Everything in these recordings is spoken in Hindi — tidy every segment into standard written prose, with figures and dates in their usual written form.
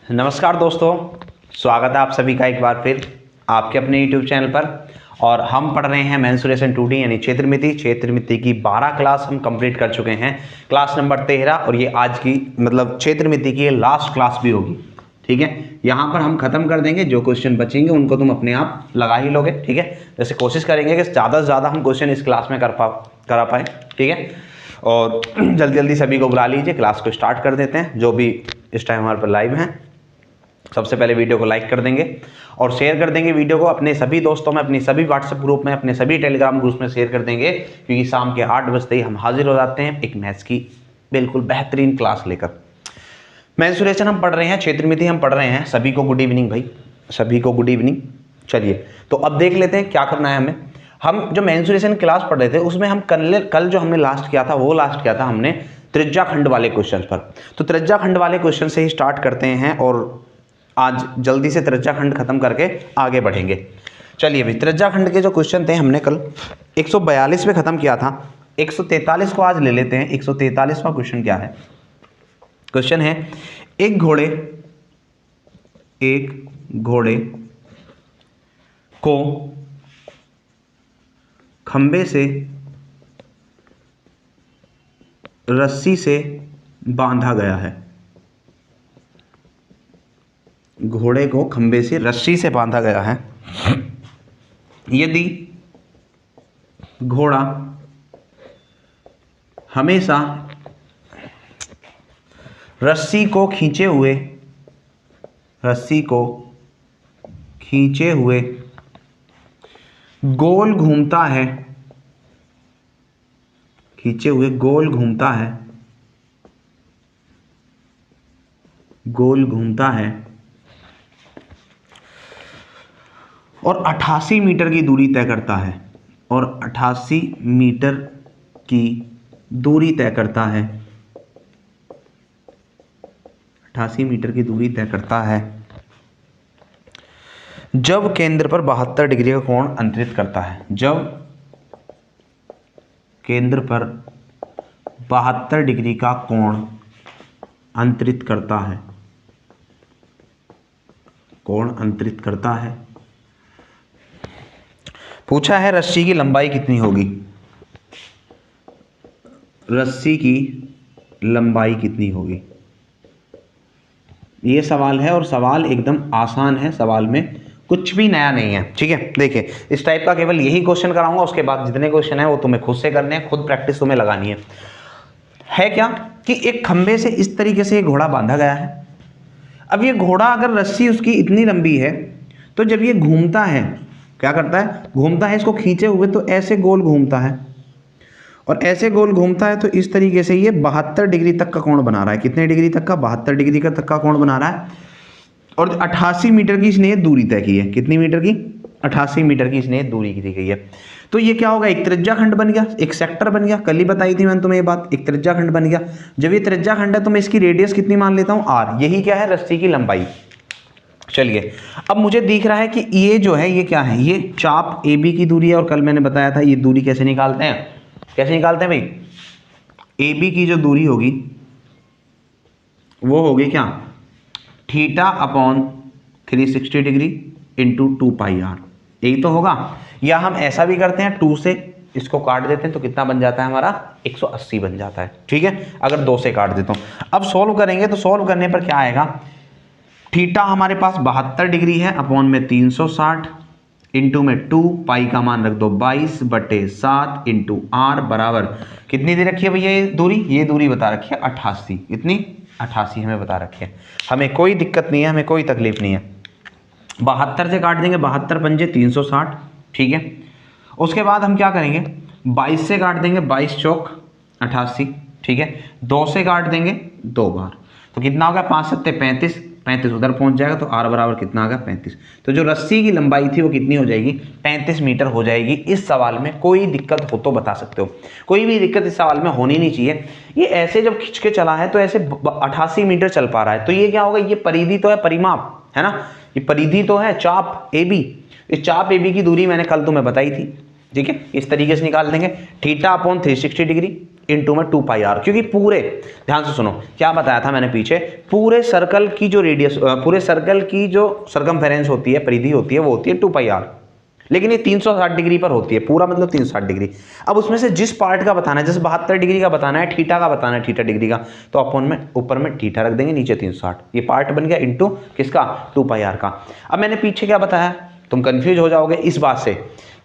नमस्कार दोस्तों, स्वागत है आप सभी का एक बार फिर आपके अपने YouTube चैनल पर। और हम पढ़ रहे हैं मेंसुरेशन 2D यानी क्षेत्र मिति की 12 क्लास हम कंप्लीट कर चुके हैं। क्लास नंबर 13 और ये आज की क्षेत्र मिति की लास्ट क्लास भी होगी। ठीक है, यहाँ पर हम खत्म कर देंगे। जो क्वेश्चन बचेंगे उनको तुम अपने आप लगा ही लोगे। ठीक है, जैसे कोशिश करेंगे कि ज़्यादा से ज़्यादा हम क्वेश्चन इस क्लास में करा पाए। ठीक है, और जल्दी जल्दी सभी को बुला लीजिए, क्लास को स्टार्ट कर देते हैं। जो भी इस टाइम हमारे पर लाइव हैं, सबसे पहले वीडियो को लाइक कर देंगे और शेयर कर देंगे वीडियो को अपने सभी दोस्तों में, अपने सभी व्हाट्सएप ग्रुप में, अपने सभी टेलीग्राम ग्रुप में शेयर कर देंगे, क्योंकि शाम के 8 बजते ही हम हाजिर हो जाते हैं एक मैथ्स की बिल्कुल बेहतरीन क्लास लेकर। मेंसुरेशन हम पढ़ रहे हैं, क्षेत्र मिति हम पढ़ रहे हैं। सभी को गुड इवनिंग भाई, सभी को गुड इवनिंग। चलिए तो अब देख लेते हैं क्या करना है हमें। हम जो मेंसुरेशन क्लास पढ़ रहे थे उसमें हम कल जो हमने लास्ट किया था वो लास्ट किया था हमने त्रिज्या खंड वाले क्वेश्चन पर। तो त्रिज्या खंड वाले क्वेश्चन से ही स्टार्ट करते हैं और आज जल्दी से त्रिज्या खंड खत्म करके आगे बढ़ेंगे। चलिए भाई, त्रिज्या खंड के जो क्वेश्चन थे हमने कल 142 में खत्म किया था। 143 को आज ले लेते हैं। 143वां क्वेश्चन क्या है? क्वेश्चन है एक घोड़े को खंबे से रस्सी से बांधा गया है। घोड़े को खंबे से रस्सी से बांधा गया है। यदि घोड़ा हमेशा रस्सी को खींचे हुए गोल घूमता है, गोल घूमता है और 88 मीटर की दूरी तय करता है, 88 मीटर की दूरी तय करता है, 88 मीटर की दूरी तय करता है जब केंद्र पर 72 डिग्री का कोण अंतरित करता है। जब केंद्र पर 72 डिग्री का कोण अंतरित करता है। पूछा है रस्सी की लंबाई कितनी होगी। रस्सी की लंबाई कितनी होगी, ये सवाल है और सवाल एकदम आसान है। सवाल में कुछ भी नया नहीं है। ठीक है, देखिए इस टाइप का केवल यही क्वेश्चन कराऊंगा। उसके बाद जितने क्वेश्चन है वो तुम्हें खुद से करने हैं, खुद प्रैक्टिस तुम्हें लगानी है क्या कि एक खंबे से इस तरीके से घोड़ा बांधा गया है। अब ये घोड़ा अगर रस्सी उसकी इतनी लंबी है तो जब ये घूमता है, क्या करता है? घूमता है इसको खींचे हुए, तो ऐसे गोल घूमता है और ऐसे गोल घूमता है तो इस तरीके से ये 72 डिग्री तक का कोण बना रहा है। कितने डिग्री तक का? 72 डिग्री का तक का कोण बना रहा है। और 88 मीटर की इसने दूरी तय की है। कितनी मीटर की? 88 मीटर की इसने दूरी की दी गई है। तो ये क्या होगा? एक त्रिज्या खंड बन गया, एक सेक्टर बन गया। कल ही बताई थी मैंने तुम्हें ये बात, एक त्रिज्या खंड बन गया। जब ये त्रिज्या खंड है तो मैं इसकी रेडियस कितनी मान लेता हूँ? r। यही क्या है? रस्सी की लंबाई। चलिए अब मुझे दिख रहा है कि ये जो है ये क्या है? ये चाप AB की दूरी है। और कल मैंने बताया था ये दूरी कैसे निकालते हैं। कैसे निकालते हैं भाई? AB की जो दूरी होगी वो होगी क्या? θ/360 डिग्री इंटू 2πr। यही तो होगा। या हम ऐसा भी करते हैं, 2 से इसको काट देते हैं तो कितना बन जाता है हमारा? 180 बन जाता है। ठीक है, अगर 2 से काट देता हूं। अब सॉल्व करेंगे तो सॉल्व करने पर क्या आएगा? थीटा हमारे पास 72 डिग्री है, अपॉन में 360 इंटू में 2, पाई का मान रख दो 22/7 इंटू r बराबर कितनी दे रखी है भैया? ये दूरी बता रखी है 88। कितनी? 88 हमें बता रखी है। हमें कोई दिक्कत नहीं है, हमें कोई तकलीफ नहीं है। 72 से काट देंगे, 72 पंजे 360। ठीक है, उसके बाद हम क्या करेंगे? 22 से काट देंगे, 22 चौक 88। ठीक है, 2 से काट देंगे 2 बार, तो कितना होगा? 5 सत्ते 35, 35 उधर पहुंच जाएगा तो r बराबर कितना आ गया? 35। तो जो रस्सी की लंबाई थी वो कितनी हो जाएगी? 35 मीटर हो जाएगी। इस सवाल में कोई दिक्कत हो तो बता सकते हो, कोई भी दिक्कत इस सवाल में होनी नहीं चाहिए। ये ऐसे जब खींच के चला है तो ऐसे 88 मीटर चल पा रहा है, तो ये क्या होगा? ये परिधि तो है, परिमाप है ना, ये परिधि तो है, चाप AB। इस चाप AB की दूरी मैंने कल तुम्हें बताई थी। ठीक है, इस तरीके से निकाल देंगे। θ/360 डिग्री इंटू में 2πr, क्योंकि पूरे, ध्यान से सुनो क्या बताया था मैंने पीछे, पूरे सर्कल की जो रेडियस, पूरे सर्कल की जो सरकमफेरेंस होती है, परिधि होती है, वो होती है 2πr, लेकिन ये 360 डिग्री पर होती है, पूरा मतलब 360 डिग्री। अब उसमें से जिस पार्ट का बताना है, जैसे 72 डिग्री का बताना है, थीटा का बताना है, थीटा डिग्री का, तो अपन में ऊपर में थीटा रख देंगे, नीचे 360, ये पार्ट बन गया इंटू किसका, 2πr का। अब मैंने पीछे क्या बताया, तुम कंफ्यूज हो जाओगे इस बात से,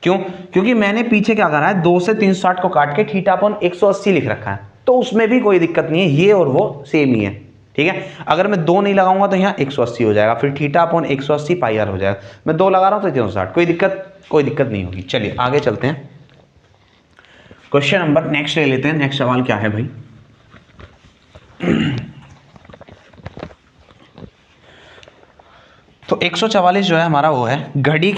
क्यों, क्योंकि मैंने पीछे क्या करा है, 2 से 360 को काट के थीटा अपॉन 180 लिख रखा है, तो उसमें भी कोई दिक्कत नहीं है, ये और वो सेम ही है, ठीक है। अगर मैं 2 नहीं लगाऊंगा तो यहाँ 180 हो जाएगा, फिर थीटा अपॉन 180 πr हो जाएगा, मैं 2 लगा रहा हूँ तो 360, कोई दिक्कत नहीं होगी। चलिए आगे चलते हैं, क्वेश्चन नंबर नेक्स्ट ले लेते हैं। नेक्स्ट सवाल क्या है भाई, तो 144 जो है हमारा वो है, घड़ी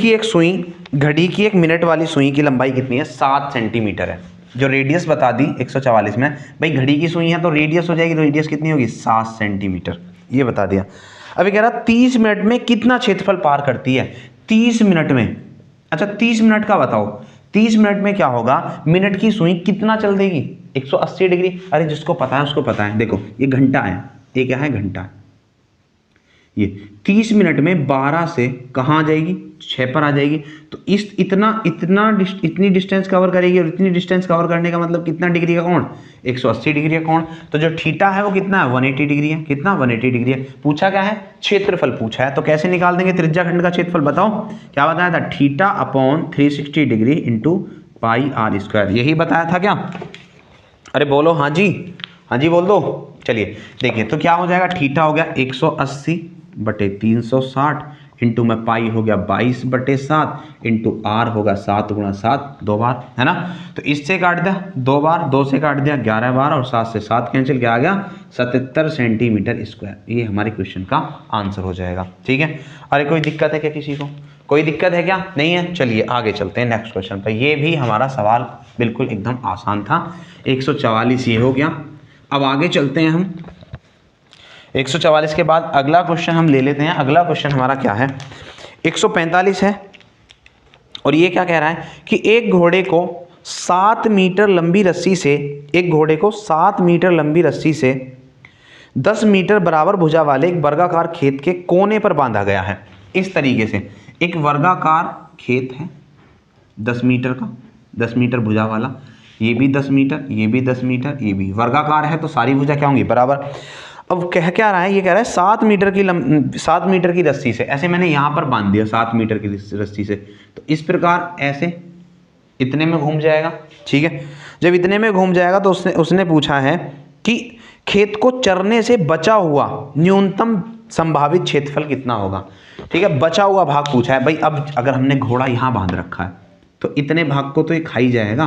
की एक मिनट वाली सुई की लंबाई कितनी है, 7 सेंटीमीटर है। जो रेडियस बता दी 144 में, भाई घड़ी की सुई है तो रेडियस हो जाएगी, रेडियस कितनी होगी, 7 सेंटीमीटर, ये बता दिया। अभी कह रहा 30 मिनट में कितना क्षेत्रफल पार करती है, 30 मिनट में, अच्छा 30 मिनट का बताओ, 30 मिनट में क्या होगा, मिनट की सुई कितना चल देगी, 180 डिग्री। अरे जिसको पता है उसको पता है, देखो ये घंटा है, ये क्या है, घंटा है, ये 30 मिनट में 12 से कहाँ आ जाएगी, 6 पर आ जाएगी, तो इतनी डिस्टेंस कवर करेगी, और इतनी डिस्टेंस कवर करने का मतलब कितना डिग्री का कोण, 180 डिग्री का कोण। तो जो थीटा है वो कितना है, 180 डिग्री है, कितना 180 डिग्री है। पूछा क्या है, क्षेत्रफल पूछा है, तो कैसे निकाल देंगे, त्रिज्याखंड का क्षेत्रफल बताओ, क्या बताया था, theta upon 360 degree into πr², यही बताया था क्या, अरे बोलो हाँ जी, हाँ जी बोल दो। चलिए देखिए, तो क्या हो जाएगा, थीटा हो गया 180/360 इंटू में पाई हो गया 22/7 इंटू आर होगा 7 × 7, 2 बार है ना, तो इससे काट दिया 2 बार, 2 से काट दिया 11 बार, और 7 से 7 कैंसिल, क्या आ गया, 77 सेंटीमीटर स्क्वायर। ये हमारे क्वेश्चन का आंसर हो जाएगा, ठीक है। अरे कोई दिक्कत है क्या, किसी को कोई दिक्कत है क्या, नहीं है। चलिए आगे चलते हैं नेक्स्ट क्वेश्चन पर। ये भी हमारा सवाल बिल्कुल एकदम आसान था, 144 ये हो गया। अब आगे चलते हैं हम, 144 के बाद अगला क्वेश्चन हम ले लेते हैं। अगला क्वेश्चन हमारा क्या है, 145 है, और ये क्या कह रहा है कि एक घोड़े को 7 मीटर लंबी रस्सी से, एक घोड़े को 7 मीटर लंबी रस्सी से 10 मीटर बराबर भुजा वाले एक वर्गाकार खेत के कोने पर बांधा गया है। इस तरीके से एक वर्गाकार खेत है 10 मीटर का, 10 मीटर भुजा वाला, ये भी 10 मीटर, ये भी 10 मीटर, ये भी वर्गाकार है, तो सारी भुजा क्या होंगी, बराबर। अब कह क्या रहा है, ये कह रहा है 7 मीटर की रस्सी से, ऐसे मैंने यहाँ पर बांध दिया 7 मीटर की रस्सी से, तो इस प्रकार ऐसे इतने में घूम जाएगा, ठीक है। जब इतने में घूम जाएगा तो उसने पूछा है कि खेत को चरने से बचा हुआ न्यूनतम संभावित क्षेत्रफल कितना होगा, ठीक है। बचा हुआ भाग पूछा है भाई। अब अगर हमने घोड़ा यहाँ बांध रखा है तो इतने भाग को तो ये खा ही जाएगा,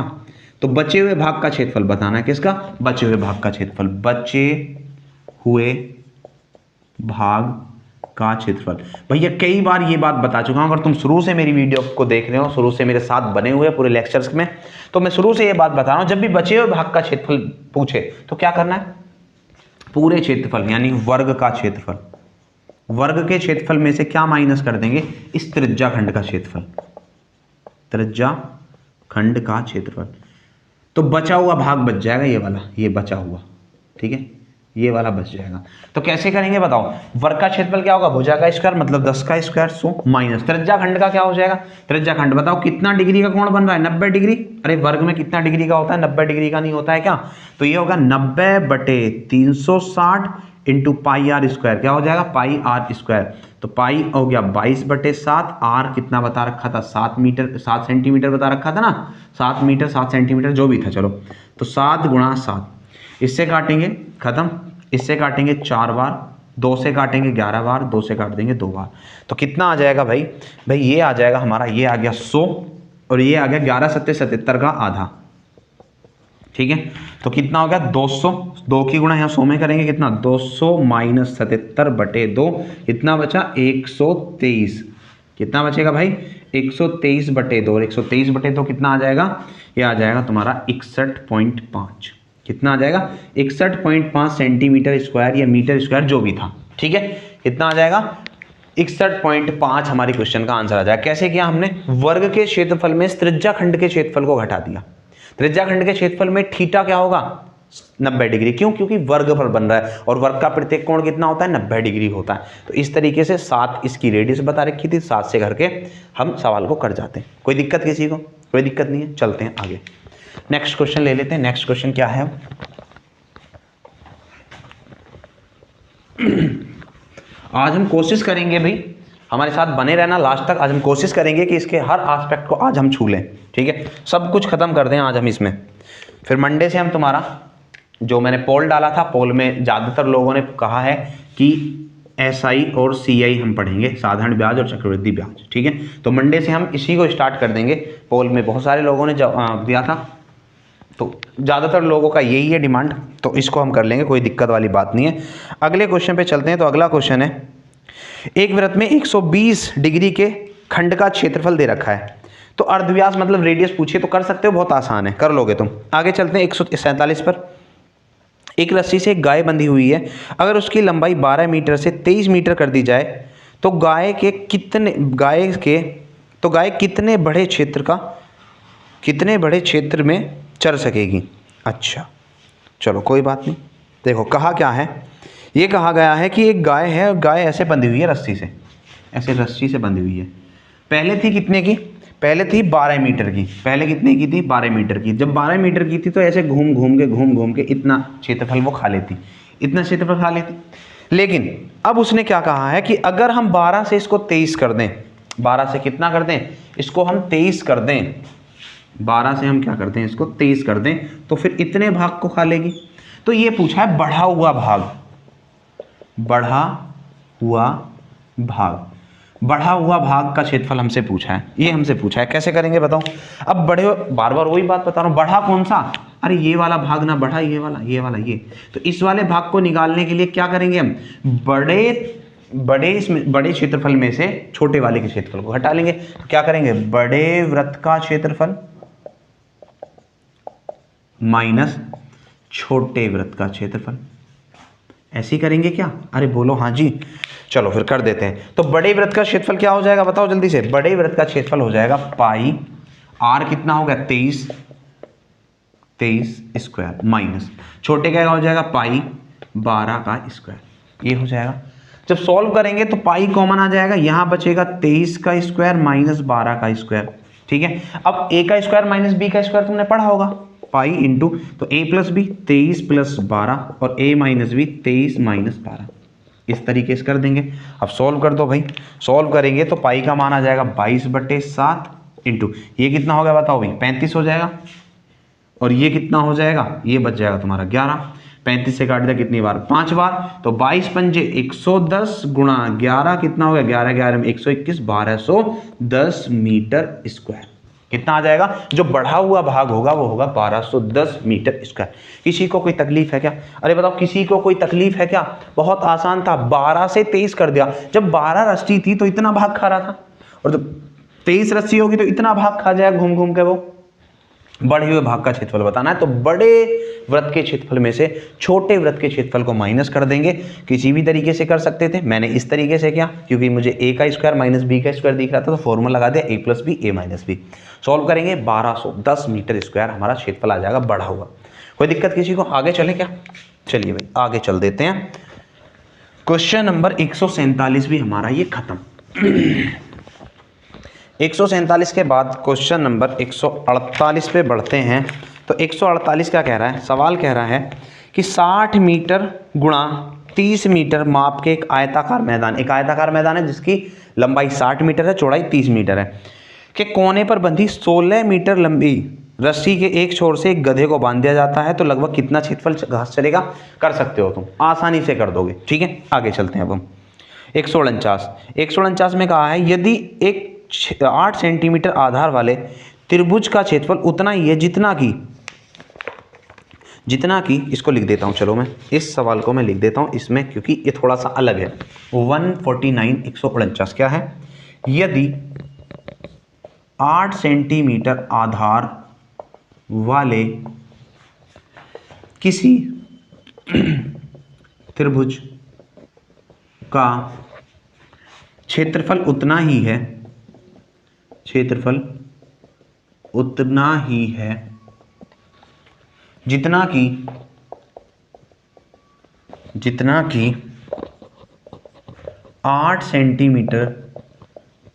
तो बचे हुए भाग का क्षेत्रफल बताना है, किसका, बचे हुए भाग का क्षेत्रफल, बचे हुए भाग का क्षेत्रफल। भैया कई बार ये बात बता चुका हूं, अगर तुम शुरू से मेरी वीडियो को देख रहे हो, शुरू से मेरे साथ बने हुए पूरे लेक्चर्स में, तो मैं शुरू से ये बात बता रहा हूं, जब भी बचे हुए भाग का क्षेत्रफल पूछे तो क्या करना है, पूरे क्षेत्रफल यानी वर्ग का क्षेत्रफल, वर्ग के क्षेत्रफल में से क्या माइनस कर देंगे, इस त्रिज्याखंड का क्षेत्रफल, त्रिज्याखंड का क्षेत्रफल, तो बचा हुआ भाग बच जाएगा, ये वाला, ये बचा हुआ, ठीक है, ये वाला बच जाएगा। तो कैसे करेंगे बताओ, वर्ग का क्षेत्रफल क्या होगा, भुजा का स्क्वायर मतलब 10 का स्क्वायर, 100 माइनस त्रिज्याखंड का क्या हो जाएगा, त्रिज्याखंड बताओ कितना डिग्री का कोण बन रहा है, 90 डिग्री। अरे वर्ग में कितना डिग्री का होता है, 90 डिग्री का नहीं होता है क्या, तो ये होगा 90/360 इंटू πr², क्या हो जाएगा, πr², तो पाई हो गया 22/7, आर कितना बता रखा था, 7 सेंटीमीटर बता रखा था ना, 7 मीटर 7 सेंटीमीटर जो भी था, चलो तो 7 × 7, इससे काटेंगे खत्म, इससे काटेंगे 4 बार, 2 से काटेंगे 11 बार, 2 से काट देंगे 2 बार, तो कितना आ जाएगा भाई, ये आ जाएगा हमारा, ये आ गया 100, और ये आ गया 11 × 7 = 77 का आधा, ठीक है। तो कितना हो गया 200, 2 की गुणा यहाँ 100 में करेंगे, कितना 200 - 77/2, कितना बचा 123, कितना बचेगा भाई 123/2, और 123/2 कितना आ जाएगा, ये आ जाएगा तुम्हारा 61.5, कितना आ जाएगा 61.5 सेंटीमीटर स्क्वायर या मीटर स्क्वायर जो भी था, ठीक है। कितना आ जाएगा 61.5 हमारी क्वेश्चन का आंसर आ जाएगा। कैसे किया हमने, वर्ग के क्षेत्रफल में त्रिज्याखंड के क्षेत्रफल को घटा दिया, त्रिज्याखंड के क्षेत्रफल में थीटा क्या होगा, 90 डिग्री। क्यों? क्योंकि वर्गफल बन रहा है और वर्ग का प्रत्येक कोण कितना होता है? 90 डिग्री होता है। तो इस तरीके से 7 इसकी रेडियस बता रखी थी, 7 से करके हम सवाल को कर जाते हैं। कोई दिक्कत किसी को? कोई दिक्कत नहीं है, चलते हैं आगे। नेक्स्ट क्वेश्चन ले लेते हैं। नेक्स्ट क्वेश्चन क्या है? आज हम कोशिश करेंगे भाई, हमारे साथ बने रहना लास्ट तक। आज हम कोशिश करेंगे कि इसके हर एस्पेक्ट को आज हम छू लें, ठीक है? सब कुछ खत्म कर दें आज हम इसमें। फिर मंडे से हम तुम्हारा जो मैंने पोल डाला था, पोल में ज़्यादातर लोगों ने कहा है कि SI और CI हम पढ़ेंगे, साधारण ब्याज और चक्रवृद्धि ब्याज, ठीक है? तो मंडे से हम इसी को स्टार्ट कर देंगे। पोल में बहुत सारे लोगों ने दिया था, तो ज़्यादातर लोगों का यही है डिमांड, तो इसको हम कर लेंगे, कोई दिक्कत वाली बात नहीं है। अगले क्वेश्चन पे चलते हैं। तो अगला क्वेश्चन है, एक वृत्त में 120 डिग्री के खंड का क्षेत्रफल दे रखा है, तो अर्धव्यास मतलब रेडियस पूछे तो कर सकते हो, बहुत आसान है, कर लोगे तुम। आगे चलते हैं 147 पर। एक रस्सी से एक गाय बंधी हुई है, अगर उसकी लंबाई 12 मीटर से 23 मीटर कर दी जाए तो गाय कितने बड़े क्षेत्र में चर सकेगी? अच्छा चलो कोई बात नहीं। देखो कहा क्या है, ये कहा गया है कि एक गाय है, गाय ऐसे बंधी हुई है रस्सी से, ऐसे रस्सी से बंधी हुई है। पहले थी कितने की? पहले थी 12 मीटर की। पहले कितने की थी? 12 मीटर की। जब 12 मीटर की थी तो ऐसे घूम घूम के इतना क्षेत्रफल वो खा लेती, इतना क्षेत्रफल खा लेती। लेकिन अब उसने क्या कहा है कि अगर हम 12 से इसको 23 कर दें, 12 से कितना कर दें? इसको हम 23 कर दें, 12 से हम क्या करते हैं? इसको 23 कर दें, तो फिर इतने भाग को खा लेगी। तो ये पूछा है बढ़ा हुआ भाग, बढ़ा हुआ भाग, बढ़ा हुआ भाग का क्षेत्रफल हमसे पूछा है, ये हमसे पूछा है। कैसे करेंगे बताओ? अब बढ़े, बार बार वही बात बता रहा हूँ, बढ़ा कौन सा? अरे ये वाला भाग ना बढ़ा, ये वाला ये। तो इस वाले भाग को निकालने के लिए क्या करेंगे हम? बड़े क्षेत्रफल में से छोटे वाले के क्षेत्रफल को हटा लेंगे। तो क्या करेंगे? बड़े वृत्त का क्षेत्रफल माइनस छोटे वृत्त का क्षेत्रफल, ऐसे ही करेंगे क्या? अरे बोलो हाँ जी। चलो फिर कर देते हैं। तो बड़े वृत्त का क्षेत्रफल क्या हो जाएगा बताओ जल्दी से? बड़े वृत्त का क्षेत्रफल हो जाएगा पाई r कितना हो गया? 23 स्क्वायर माइनस छोटे का हो जाएगा पाई 12 का स्क्वायर, ये हो जाएगा। जब सॉल्व करेंगे तो पाई कॉमन आ जाएगा, यहां बचेगा 23 का स्क्वायर माइनस 12 का स्क्वायर, ठीक है? अब a का स्क्वायर माइनस b का स्क्वायर तुमने पढ़ा होगा, पाई इंटू तो a प्लस बी 23 प्लस 12 और a माइनस बी 23 माइनस 12, इस तरीके से कर देंगे। अब सॉल्व कर दो भाई, सॉल्व करेंगे तो पाई का मान आ जाएगा 22/7 इंटू ये कितना हो गया बताओ भाई? 35 हो जाएगा। और ये कितना हो जाएगा? ये बच जाएगा तुम्हारा 11। 35 से काट दिया कितनी बार? 5 बार। तो 22 पंजे 110 गुणा 11 कितना हो गया? 11 11 में 121, 1210 मीटर स्क्वायर। कितना आ जाएगा? जो बढ़ा हुआ भाग होगा वो होगा 1210 मीटर स्क्वायर। किसी को कोई तकलीफ है क्या? अरे बताओ किसी को कोई तकलीफ है क्या? बहुत आसान था, 12 से 23 कर दिया। जब 12 रस्सी थी तो इतना भाग खा रहा था, और जब 23 रस्सी होगी तो इतना भाग खा जाएगा घूम घूम के। वो बढ़े हुए भाग का क्षेत्रफल बताना है, तो बड़े वृत्त के क्षेत्रफल में से छोटे वृत्त के क्षेत्रफल को माइनस कर देंगे। किसी भी तरीके से कर सकते थे, मैंने इस तरीके से किया क्योंकि मुझे a का स्क्वायर माइनस b का स्क्वायर दिख रहा था, तो फॉर्मूला लगा दिया a plus B a minus B. Solve करेंगे 1210 मीटर स्क्वायर हमारा क्षेत्रफल आ जाएगा बढ़ा हुआ। कोई दिक्कत किसी को? आगे चले क्या? चलिए भाई आगे चल देते हैं। क्वेश्चन नंबर 147 भी हमारा ये खत्म। 147 के बाद क्वेश्चन नंबर 148 पे बढ़ते हैं। तो 148 क्या कह रहा है? सवाल कह रहा है कि 60 मीटर गुणा 30 मीटर माप के एक आयताकार मैदान, एक आयताकार मैदान है जिसकी लंबाई 60 मीटर है, चौड़ाई 30 मीटर है, के कोने पर बंधी 16 मीटर लंबी रस्सी के एक छोर से एक गधे को बांध दिया जाता है, तो लगभग कितना क्षेत्रफल घास चलेगा? कर सकते हो तुम, आसानी से कर दोगे, ठीक है? आगे चलते हैं अब हम 149 में कहा है यदि एक 8 सेंटीमीटर आधार वाले त्रिभुज का क्षेत्रफल उतना ही है जितना कि इसको लिख देता हूं, चलो मैं इस सवाल को मैं लिख देता हूं इसमें क्योंकि ये थोड़ा सा अलग है। 149 क्या है? यदि 8 सेंटीमीटर आधार वाले किसी त्रिभुज का क्षेत्रफल उतना ही है जितना कि जितना कि 8 सेंटीमीटर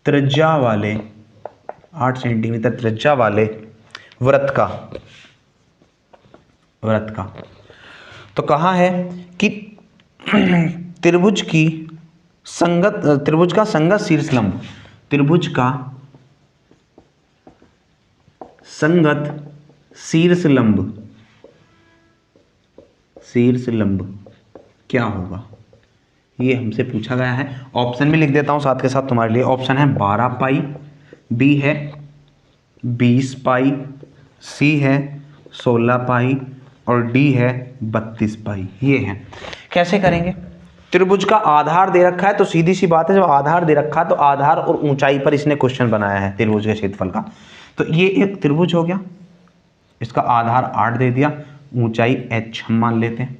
त्रिज्या वाले 8 सेंटीमीटर त्रिज्या वाले वृत्त का तो कहा है कि त्रिभुज का संगत शीर्षलंब, त्रिभुज का संगत शीर्षलंब क्या होगा, ये हमसे पूछा गया है। ऑप्शन भी लिख देता हूं साथ के साथ तुम्हारे लिए। ऑप्शन है 12 पाई, बी है 20 पाई, सी है 16 पाई और डी है 32 पाई। ये है। कैसे करेंगे? त्रिभुज का आधार दे रखा है तो सीधी सी बात है, जब आधार दे रखा है तो आधार और ऊंचाई पर इसने क्वेश्चन बनाया है त्रिभुज के क्षेत्रफल का। तो ये एक त्रिभुज हो गया, इसका आधार 8 दे दिया, ऊंचाई h हम मान लेते हैं।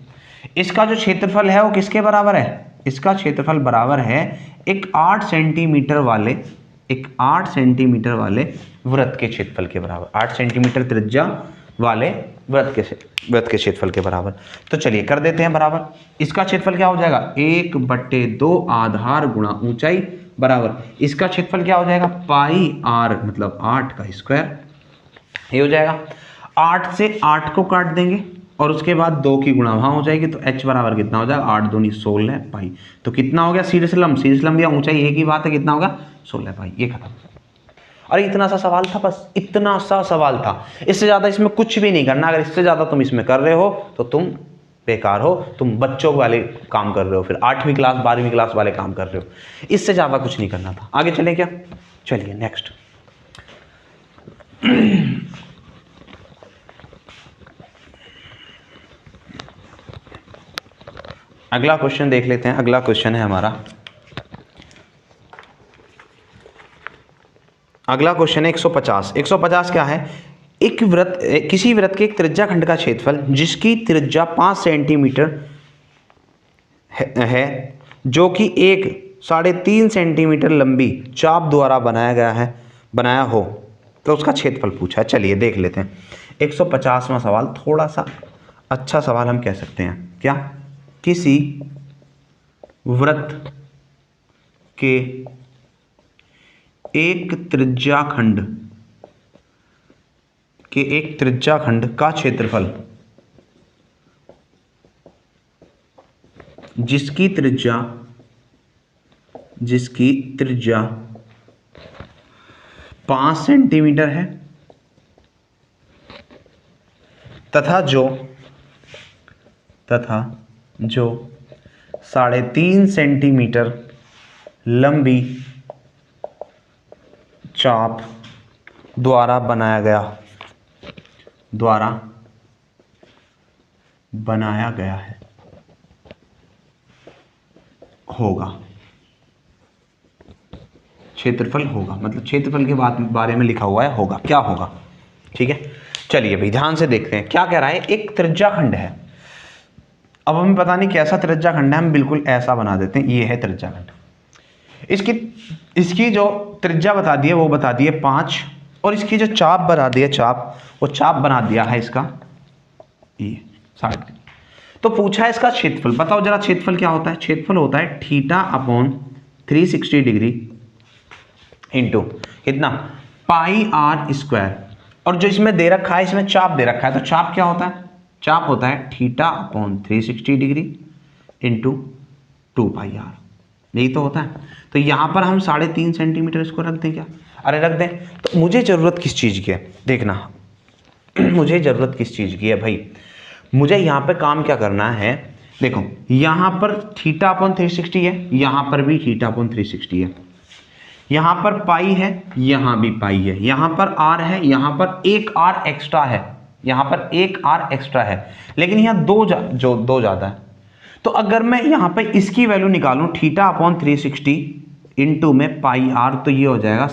इसका जो क्षेत्रफल है वो किसके बराबर है? इसका क्षेत्रफल बराबर है एक 8 सेंटीमीटर वाले वृत्त के क्षेत्रफल के बराबर, 8 सेंटीमीटर त्रिज्या वाले वृत्त के क्षेत्रफल के बराबर। तो चलिए कर देते हैं बराबर। इसका क्षेत्रफल क्या हो जाएगा? 1/2 आधार गुणा ऊंचाई बराबर इसका क्षेत्रफल क्या हो जाएगा? पाई r मतलब 8 का स्क्वायर। ये हो जाएगा 8 से 8 को काट देंगे और उसके बाद 2 की गुणा वहां हो जाएगी, तो h बराबर कितना हो जाएगा? 8 दूनी 16 पाई। तो कितना हो गया? शीर्षलंब या ऊंचाई एक ही बात है, कितना होगा? 16 पाई। ये खत्म। अरे इतना सा सवाल था, बस इतना सा सवाल था, इससे ज्यादा इसमें कुछ भी नहीं करना। अगर इससे ज्यादा तुम इसमें कर रहे हो तो तुम बेकार हो, तुम बच्चों वाले काम कर रहे हो, फिर 8वीं क्लास 12वीं क्लास वाले काम कर रहे हो। इससे ज्यादा कुछ नहीं करना था। आगे चले क्या? चलिए नेक्स्ट। अगला क्वेश्चन देख लेते हैं। अगला क्वेश्चन है हमारा, अगला क्वेश्चन है 150। 150 क्या है? एक वृत्त, किसी वृत्त के एक त्रिज्या खंड का क्षेत्रफल जिसकी त्रिज्या 5 सेंटीमीटर है जो कि एक 3.5 सेंटीमीटर लंबी चाप द्वारा बनाया हो तो उसका क्षेत्रफल पूछा है। चलिए देख लेते हैं। 150वां सवाल थोड़ा सा अच्छा सवाल हम कह सकते हैं। क्या? किसी वृत्त के एक त्रिज्या खंड का क्षेत्रफल जिसकी त्रिज्या 5 सेंटीमीटर है तथा जो 3.5 सेंटीमीटर लंबी चाप द्वारा बनाया गया है होगा, क्षेत्रफल होगा। मतलब क्षेत्रफल के बारे में लिखा हुआ है होगा, क्या होगा? ठीक है, चलिए भाई ध्यान से देखते हैं क्या कह रहा है। एक त्रिज्या खंड है, अब हमें पता नहीं कैसा त्रिज्या खंड है, हम बिल्कुल ऐसा बना देते हैं। ये है त्रिज्या खंड। इसकी जो त्रिज्या बता दी है वो बता दी है 5, और इसकी जो चाप बना दी है वो चाप बना दिया है इसका ये 3.5। तो पूछा है इसका क्षेत्रफल। बताओ जरा क्षेत्रफल क्या होता है? क्षेत्रफल होता है θ/360 डिग्री इंटू कितना? पाई r स्क्वायर। और जो इसमें दे रखा है, इसमें चाप दे रखा है, तो चाप क्या होता है? चाप होता है θ/360 डिग्री इंटू 2 पाई r। यही तो होता है। तो यहां पर हम 3.5 सेंटीमीटर इसको रख दें क्या? अरे रख दें। तो मुझे जरूरत किस चीज की है? देखना मुझे जरूरत किस चीज की है भाई? मुझे यहां पे काम क्या करना है? देखो यहां पर θ/360 है, यहां पर भी θ/360 है, यहां पर पाई है, यहां भी पाई है, यहां पर r है, यहां पर एक r एक्स्ट्रा है, यहां पर एक r एक्स्ट्रा है, लेकिन यहां दो ज्यादा है। तो अगर मैं यहां पे इसकी वैल्यू निकालूं θ/360 इंटू में पाई r, तो ये हो जाएगा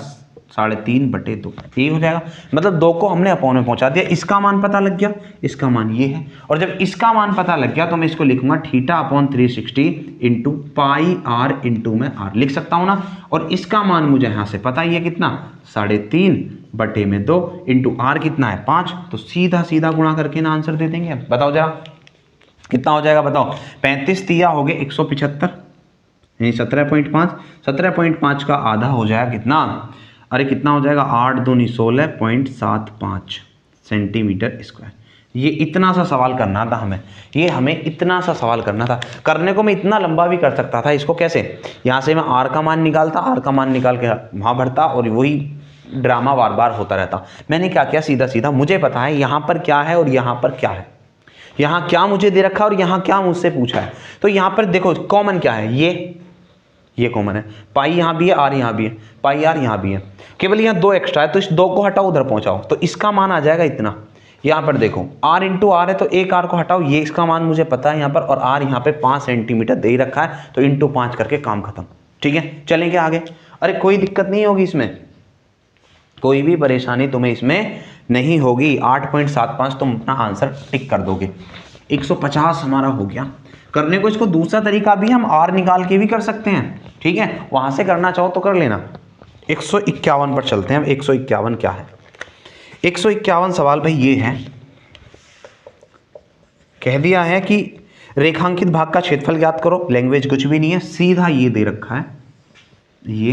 3.5/2। ये हो जाएगा, मतलब 2 को हमने अपॉन में पहुंचा दिया। इसका मान पता लग गया, इसका मान ये है। और जब इसका मान पता लग गया तो मैं इसको लिखूंगा θ/360 इंटू पाई r इंटू में r लिख सकता हूं ना। और इसका मान मुझे यहां से पता ही है कितना? 3.5/2 इंटू r कितना है? 5। तो सीधा सीधा गुणा करके ना आंसर दे देंगे। बताओ जरा कितना हो जाएगा बताओ, 35 तिया हो गए 175, यानी 17.5, 17.5 का आधा हो जाएगा कितना, अरे कितना हो जाएगा 8 दूनी 16.75 सेंटीमीटर स्क्वायर। ये इतना सा सवाल करना था हमें, ये हमें इतना सा सवाल करना था। करने को मैं इतना लंबा भी कर सकता था इसको, कैसे, यहाँ से मैं आर का मान निकालता, आर का मान निकाल के वहाँ भरता और वही ड्रामा बार बार होता रहता। मैंने क्या किया, सीधा सीधा मुझे पता है यहाँ पर क्या है और यहाँ पर क्या है, यहाँ क्या मुझे दे रखा है और यहाँ क्या मुझसे पूछा है। तो यहाँ पर देखो कॉमन क्या है, ये कॉमन है, पाई यहाँ भी है, आर यहाँ भी है, पाई आर यहाँ भी है, केवल यहाँ 2 एक्स्ट्रा है, तो इस 2 को हटाओ उधर पहुँचाओ, तो इसका मान आ जाएगा इतना। यहाँ पर देखो r इंटू आर है, तो एक r को हटाओ, ये इसका मान मुझे पता है यहाँ पर, और r यहाँ पे 5 सेंटीमीटर दे ही रखा है, तो इंटू 5 करके काम खत्म। ठीक है, चलेंगे आगे। अरे कोई दिक्कत नहीं होगी इसमें, कोई भी परेशानी तुम्हें इसमें नहीं होगी। 8.75 तुम अपना आंसर टिक कर दोगे। 150 हमारा हो गया। करने को इसको दूसरा तरीका भी हम r निकाल के भी कर सकते हैं, ठीक है, वहां से करना चाहो तो कर लेना। 151 पर चलते हैं। 151 क्या है, 151 सवाल भाई ये है, कह दिया है कि रेखांकित भाग का क्षेत्रफल ज्ञात करो। लैंग्वेज कुछ भी नहीं है, सीधा ये दे रखा है, ये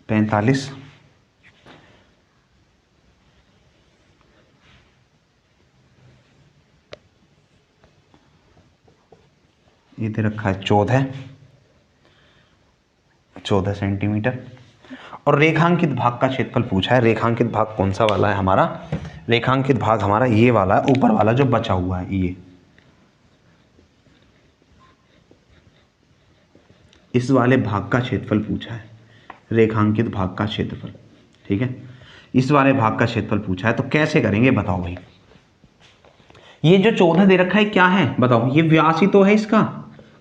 पैंतालीस, ये दे रखा है 14 सेंटीमीटर, और रेखांकित भाग का क्षेत्रफल पूछा है। रेखांकित भाग कौन सा वाला है हमारा, रेखांकित भाग हमारा ये वाला है, ऊपर वाला जो बचा हुआ है, ये इस वाले भाग का क्षेत्रफल पूछा है, रेखांकित भाग का क्षेत्रफल। ठीक है, इस वाले भाग का क्षेत्रफल पूछा है, तो कैसे करेंगे बताओ भाई। ये जो 14 दे रखा है क्या है बताओ, ये व्यास ही तो है इसका।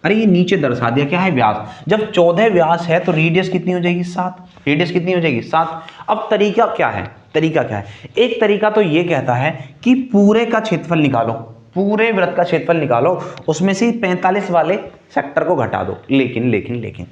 अरे ये नीचे दर्शा दिया क्या है, व्यास। जब 14 व्यास है तो रेडियस कितनी हो जाएगी 7, रेडियस कितनी हो जाएगी 7। अब तरीका क्या है, तरीका क्या है, एक तरीका तो ये कहता है कि पूरे का क्षेत्रफल निकालो, पूरे वृत्त का क्षेत्रफल निकालो, उसमें से 45 वाले सेक्टर को घटा दो। लेकिन लेकिन लेकिन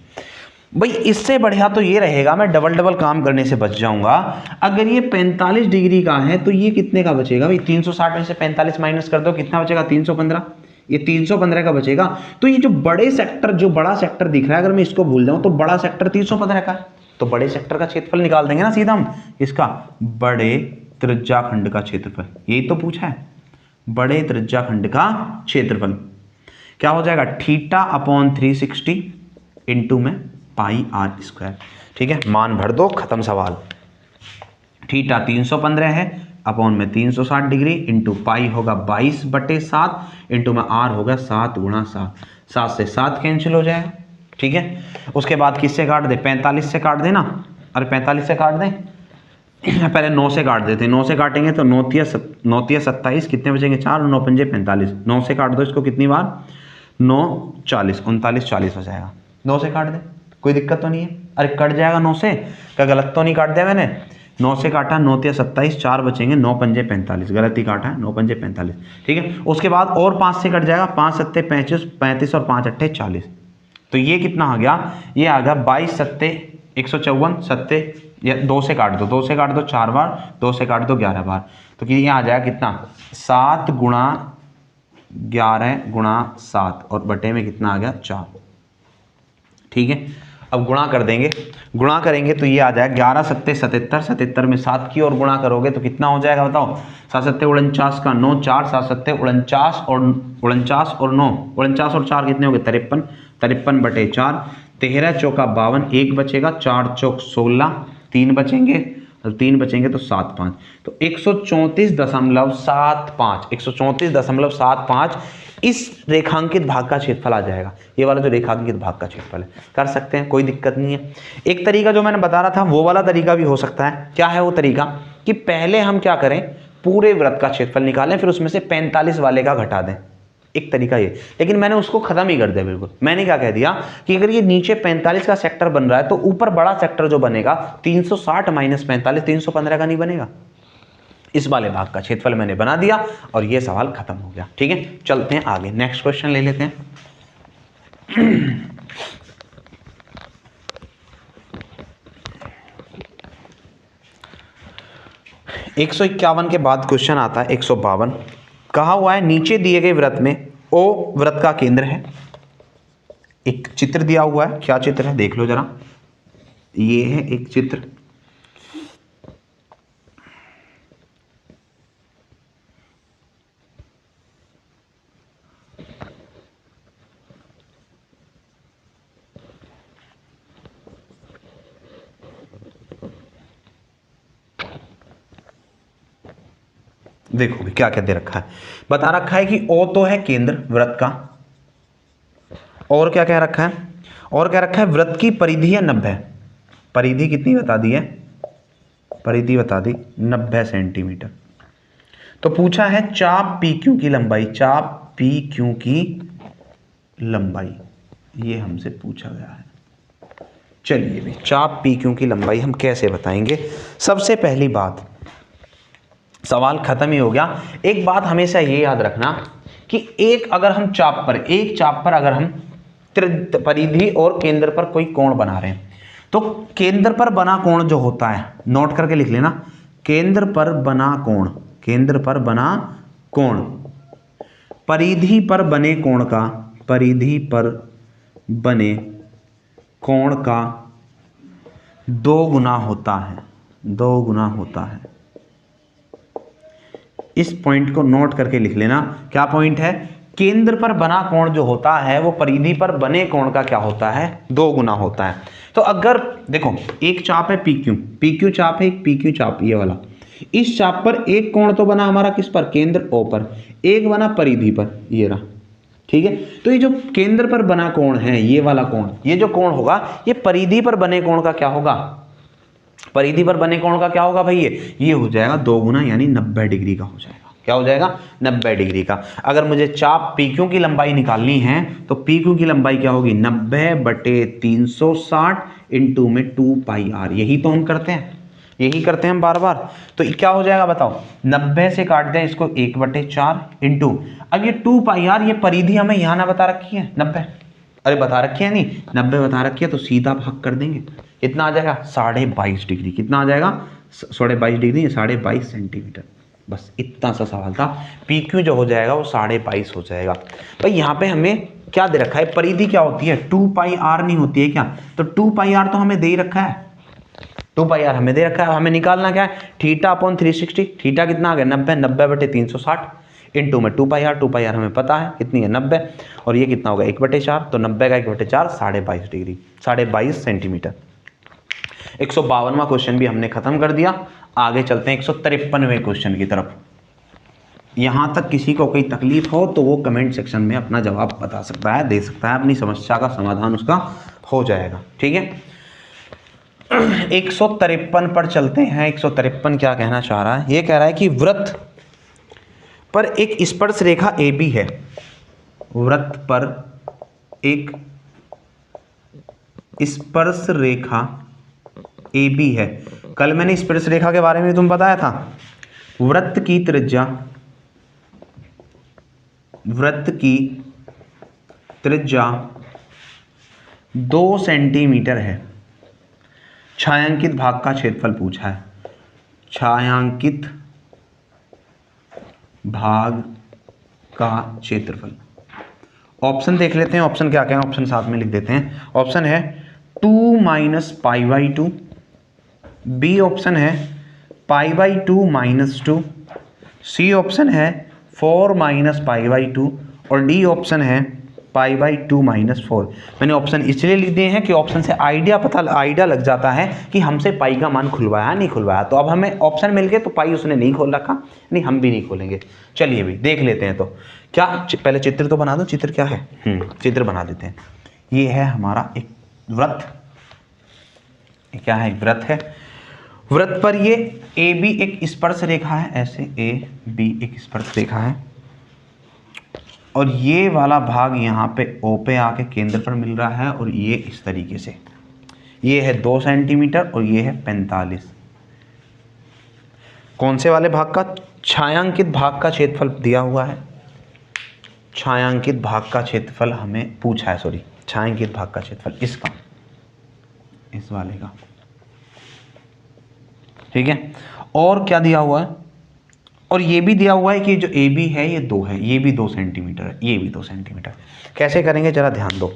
भाई इससे बढ़िया तो ये रहेगा, मैं डबल डबल काम करने से बच जाऊंगा। अगर ये 45 डिग्री का है तो ये कितने का बचेगा भाई, 360 में से 45 माइनस कर दो, कितना बचेगा 315, ये 315 का बचेगा। तो ये जो बड़े सेक्टर, जो बड़ा सेक्टर दिख रहा है, अगर मैं इसको भूल जाऊं तो बड़ा सेक्टर 315 का है, तो बड़े सेक्टर का क्षेत्रफल निकाल देंगे ना सीधा हम, इसका बड़े त्रिज्याखंड का क्षेत्रफल, यही तो पूछा है, बड़े त्रिज्याखंड का क्षेत्रफल क्या हो जाएगा, θ/360 इंटू में पाई आर स्क्वायर। ठीक है, मान भर दो, खत्म सवाल। थीटा 315 है, अपॉन में 360 डिग्री, इंटू पाई होगा 22/7, इंटू में आर होगा 7 × 7, 7 से 7 कैंसिल हो जाएगा। ठीक है, उसके बाद किससे काट दे, 45 से काट देना। अरे 45 से काट दें, पहले 9 से काट देते हैं। 9 से काटेंगे तो 9 तिया 27, कितने बचेंगे 4, 9 पंजे 45, 9 से काट दो इसको कितनी बार, 9 40, 39 40 हो जाएगा। 9 से काट दे, कोई दिक्कत तो नहीं है। अरे कट जाएगा 9 से, क्या गलत तो नहीं काट दिया मैंने, 9 से काटा, 9 तिया 27, 4 बचेंगे, 9 पंजे 45, गलती काटा है, 9 पंजे 45। ठीक है, उसके बाद और 5 से कट जाएगा, 5 सत्ते 35 और 5 अट्ठे 40, तो ये कितना आ गया, ये आ गया 22 सत्ते 154, सत्ते या 2 से काट दो, 2 से काट दो 4 बार, 2 से काट दो 11 बार, तो कि ये आ जाएगा कितना 7 × 11 × 7 और बटे में कितना आ गया 4। ठीक है, अब गुणा कर देंगे, गुणा करेंगे तो ये आ जाएगा 11 सत्ते 77, 77 में 7 की और गुणा करोगे तो कितना हो जाएगा बताओ, 7 सत्ते 49 का 9, 4 7 सत्ते 49 और 49 और 9, 49 और 4 कितने हो गए 53, 53/4, 13 चौका 52, 1 बचेगा, 4 चौक 16, 3 बचेंगे, तो 3 बचेंगे तो 7 5, तो 134.75, 134.75 इस रेखांकित भाग का क्षेत्रफल आ जाएगा। ये वाला जो रेखांकित भाग का क्षेत्रफल है, कर सकते हैं, कोई दिक्कत नहीं है। एक तरीका जो मैंने बता रहा था वो वाला तरीका भी हो सकता है। क्या है वो तरीका, कि पहले हम क्या करें, पूरे वृत्त का क्षेत्रफल निकालें, फिर उसमें से 45 वाले का घटा दें। एक तरीका ये, लेकिन मैंने उसको खत्म ही कर दिया बिल्कुल। मैंने क्या कह दिया कि अगर ये नीचे 45 का सेक्टर बन रहा है तो ऊपर बड़ा सेक्टर जो बनेगा 360 - 45, 315 का नहीं बनेगा। इस वाले भाग का क्षेत्रफल मैंने बना दिया और ये सवाल खत्म हो गया। ठीक है, चलते हैं आगे, नेक्स्ट क्वेश्चन ले लेते हैं। 151 के बाद क्वेश्चन आता है 152। कहा हुआ है नीचे दिए गए वृत्त में ओ वृत्त का केंद्र है। एक चित्र दिया हुआ है, क्या चित्र है देख लो जरा। ये है एक चित्र, देखो भी क्या क्या दे रखा है। बता रखा है कि ओ तो है केंद्र वृत्त का, और क्या कह रखा है, और क्या रखा है वृत्त की परिधि है 90। परिधि कितनी बता दी है, परिधि बता दी 90 सेंटीमीटर। तो पूछा है चाप पी क्यू की लंबाई, चाप पी क्यू की लंबाई, ये हमसे पूछा गया है। चलिए भी चाप पी क्यू की लंबाई हम कैसे बताएंगे। सबसे पहली बात, सवाल खत्म ही हो गया। एक बात हमेशा ये याद रखना कि एक अगर हम चाप पर अगर हम परिधि और केंद्र पर कोई कोण बना रहे हैं, तो केंद्र पर बना कोण जो होता है, नोट करके लिख लेना, केंद्र पर बना कोण, केंद्र पर बना कोण परिधि पर बने कोण का, परिधि पर बने कोण का 2 गुना होता है, 2 गुना होता है। इस पॉइंट को नोट करके लिख लेना। क्या पॉइंट है, केंद्र पर बना कोण जो होता है वो परिधि पर बने कोण का क्या होता है, 2 गुना होता है। तो अगर देखो एक चाप है PQ, PQ चाप है, एक PQ चाप ये वाला, इस चाप पर एक कोण तो बना हमारा किस पर, केंद्र O पर, एक बना परिधि पर, ये रहा, ठीक है। तो ये जो केंद्र पर बना कोण है, ये वाला कोण, ये जो कोण होगा ये परिधि पर बने कोण का क्या होगा, परिधि पर बने कोण का क्या होगा भाई, ये हो जाएगा 2 गुना, यानी 90 डिग्री का हो जाएगा। क्या हो जाएगा, 90 डिग्री का। अगर मुझे चाप PQ की लंबाई निकालनी है तो PQ की लंबाई क्या होगी, 90/360 इंटू में 2 पाई r। यही तो हम करते हैं, यही करते हैं हम बार बार। तो क्या हो जाएगा बताओ, 90 से काट दें इसको 1/4 इंटू, अब ये 2 पाई r, ये परिधि हमें यहाँ ना बता रखी है 90, अरे बता रखी है नहीं, 90 बता रखी है, तो सीधा भाग कर देंगे, कितना आ जाएगा 22.5 डिग्री। कितना आ जाएगा 22.5 डिग्री, 22.5 सेंटीमीटर। बस इतना सा सवाल था। PQ जो हो जाएगा वो 22.5 हो जाएगा। भाई यहाँ पे हमें क्या दे रखा है, परिधि क्या होती है, 2 पाई r नहीं होती है क्या, तो 2 पाई r तो हमें दे ही रखा है, 2 पाई r हमें दे रखा है। हमें निकालना क्या है, θ/360, थीटा कितना आ गया 90, 90/360 इंटू में 2 पाई r हमें पता है कितनी है 90, और ये कितना होगा 1/4, तो 90 का 1/4 22.5 डिग्री, 22.5 सेंटीमीटर। 152वां क्वेश्चन भी हमने खत्म कर दिया। आगे चलते हैं 153वें क्वेश्चन की तरफ। यहां तक किसी को कोई तकलीफ हो तो वो कमेंट सेक्शन में अपना जवाब बता सकता है, दे सकता है, अपनी समस्या का समाधान उसका हो जाएगा, ठीक है। 153 पर चलते हैं। 153 क्या कहना चाह रहा है, ये कह रहा है कि वृत्त पर एक स्पर्श रेखा AB है, वृत्त पर एक स्पर्श रेखा AB है। कल मैंने स्पर्श रेखा के बारे में तुम बताया था, वृत्त की त्रिज्या, वृत्त की त्रिज्या 2 सेंटीमीटर है। छायांकित भाग का क्षेत्रफल पूछा है, छायांकित भाग का क्षेत्रफल। ऑप्शन देख लेते हैं, ऑप्शन क्या क्या है, ऑप्शन साथ में लिख देते हैं। ऑप्शन है 2 - π/2, बी ऑप्शन है π/2 - 2, सी ऑप्शन है 4 - π/2 और डी ऑप्शन है π/2 - 4। मैंने ऑप्शन इसलिए लिख दिए हैं कि ऑप्शन से आइडिया लग जाता है कि हमसे पाई का मान खुलवाया नहीं खुलवाया। तो अब हमें ऑप्शन मिल गए तो पाई उसने नहीं खोल रखा, नहीं हम भी नहीं खोलेंगे। चलिए भी देख लेते हैं। तो क्या पहले चित्र तो बना दो, चित्र क्या है, चित्र बना देते हैं। ये है हमारा एक वृत्त, क्या है, एक वृत्त है। वृत्त पर ये AB एक स्पर्श रेखा है, ऐसे AB एक स्पर्श रेखा है, और ये वाला भाग यहाँ पे O पे आके केंद्र पर मिल रहा है, और ये इस तरीके से, ये है 2 सेंटीमीटर और ये है 45। कौन से वाले भाग का, छायांकित भाग का क्षेत्रफल दिया हुआ है, छायांकित भाग का क्षेत्रफल हमें पूछा है, सॉरी छायांकित भाग का क्षेत्रफल इसका, इस वाले का, ठीक है। और क्या दिया हुआ है, और ये भी दिया हुआ है कि जो ए बी है ये 2 है, ये भी 2 सेंटीमीटर है, ये भी 2 सेंटीमीटर। कैसे करेंगे जरा ध्यान दो।